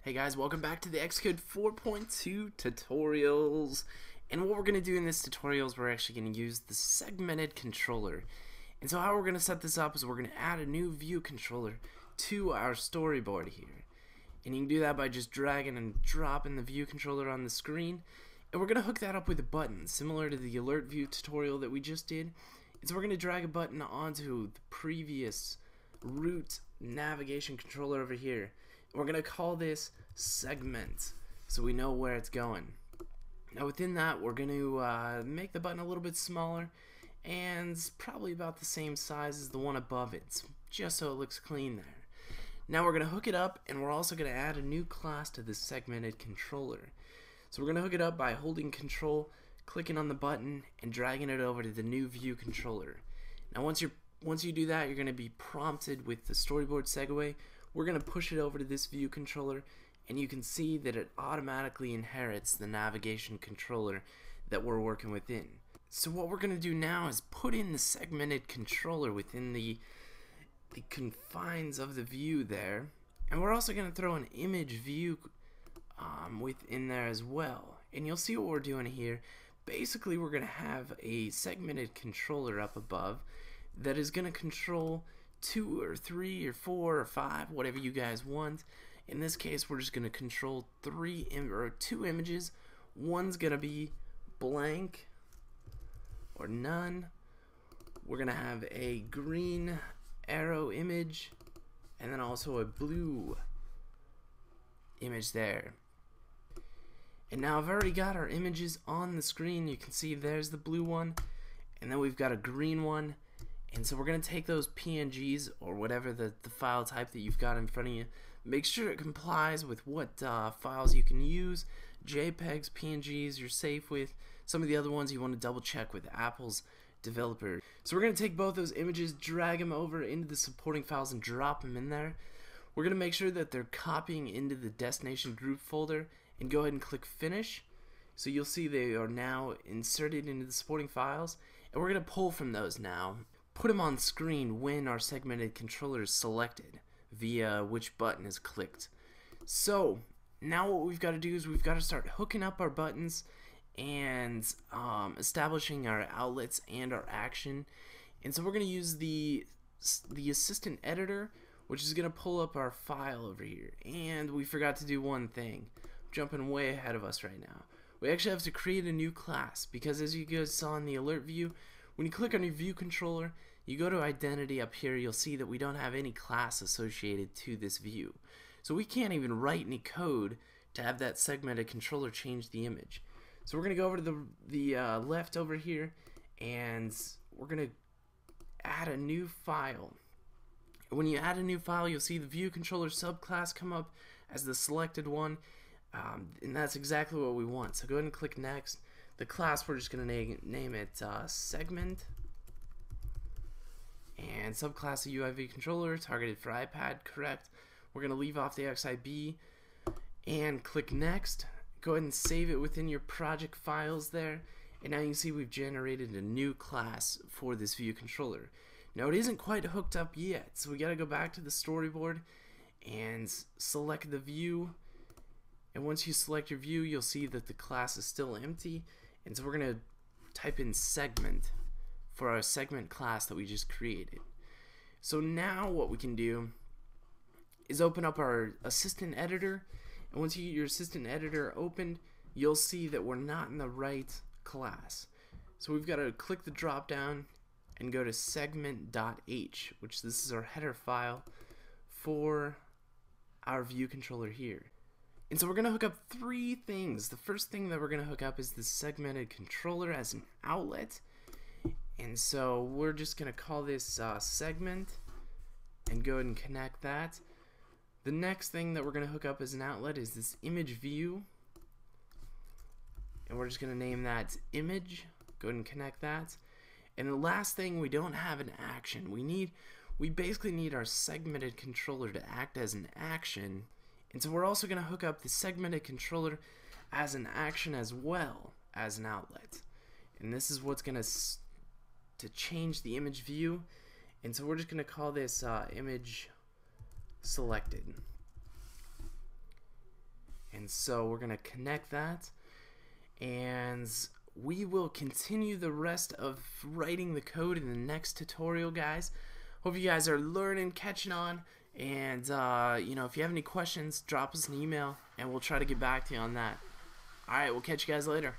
Hey guys, welcome back to the Xcode 4.2 tutorials. And what we're going to do in this tutorial is we're actually going to use the segmented controller. And so how we're going to set this up is we're going to add a new view controller to our storyboard here. And you can do that by just dragging and dropping the view controller on the screen. And we're going to hook that up with a button, similar to the alert view tutorial that we just did. And so we're going to drag a button onto the previous root navigation controller over here. We're going to call this segment so we know where it's going. Now within that we're going to make the button a little bit smaller and probably about the same size as the one above it, just so it looks clean there. Now we're going to hook it up, and we're also going to add a new class to this segmented controller. So we're going to hook it up by holding control, clicking on the button, and dragging it over to the new view controller. Now once you do that, you're going to be prompted with the storyboard segue. We're going to push it over to this view controller, and you can see that it automatically inherits the navigation controller that we're working within. So what we're going to do now is put in the segmented controller within the confines of the view there, and we're also going to throw an image view within there as well. And you'll see what we're doing here. Basically, we're going to have a segmented controller up above that is going to control 2 or 3 or 4 or 5, whatever you guys want. In this case, we're just going to control 2 images. One's going to be blank or none. We're going to have a green arrow image and then also a blue image there. And now I've already got our images on the screen. You can see there's the blue one, and then we've got a green one. And so we're going to take those PNGs or whatever the file type that you've got in front of you. Make sure it complies with what files you can use. JPEGs, PNGs you're safe with. Some of the other ones you want to double check with Apple's developer. So we're going to take both those images, drag them over into the supporting files and drop them in there. We're going to make sure that they're copying into the destination group folder and go ahead and click finish. So you'll see they are now inserted into the supporting files, and we're going to pull from those now. Put them on screen when our segmented controller is selected via which button is clicked. So now what we've got to do is we've got to start hooking up our buttons and establishing our outlets and our action. And so we're going to use the assistant editor, which is going to pull up our file over here. And we forgot to do one thing, jumping way ahead of us right now. We actually have to create a new class, because as you guys saw in the alert view, when you click on your view controller, you go to identity up here, you'll see that we don't have any class associated to this view. So we can't even write any code to have that segmented controller change the image. So we're going to go over to the left over here, and we're going to add a new file. When you add a new file, you'll see the view controller subclass come up as the selected one, and that's exactly what we want. So go ahead and click next. The class, we're just going to name it segment, and subclass of UI controller, targeted for iPad, correct. We're going to leave off the XIB and click next. Go ahead and save it within your project files there, and now you can see we've generated a new class for this view controller. Now it isn't quite hooked up yet, so we got to go back to the storyboard and select the view. And once you select your view, you'll see that the class is still empty. And so we're going to type in segment for our segment class that we just created. So now what we can do is open up our assistant editor. And once you get your assistant editor opened, you'll see that we're not in the right class. So we've got to click the drop down and go to segment.h, which this is our header file for our view controller here. And so we're going to hook up 3 things. The first thing that we're going to hook up is the segmented controller as an outlet. And so we're just going to call this segment and go ahead and connect that. The next thing that we're going to hook up as an outlet is this image view. And we're just going to name that image. Go ahead and connect that. And the last thing, we don't have an action. We basically need our segmented controller to act as an action. And so we're also going to hook up the segmented controller as an action as well as an outlet. And this is what's going to change the image view. And so we're just going to call this image selected. And so we're going to connect that, and we will continue the rest of writing the code in the next tutorial, guys. Hope you guys are learning, catching on, and you know, if you have any questions, drop us an email and we'll try to get back to you on that. Alright, we'll catch you guys later.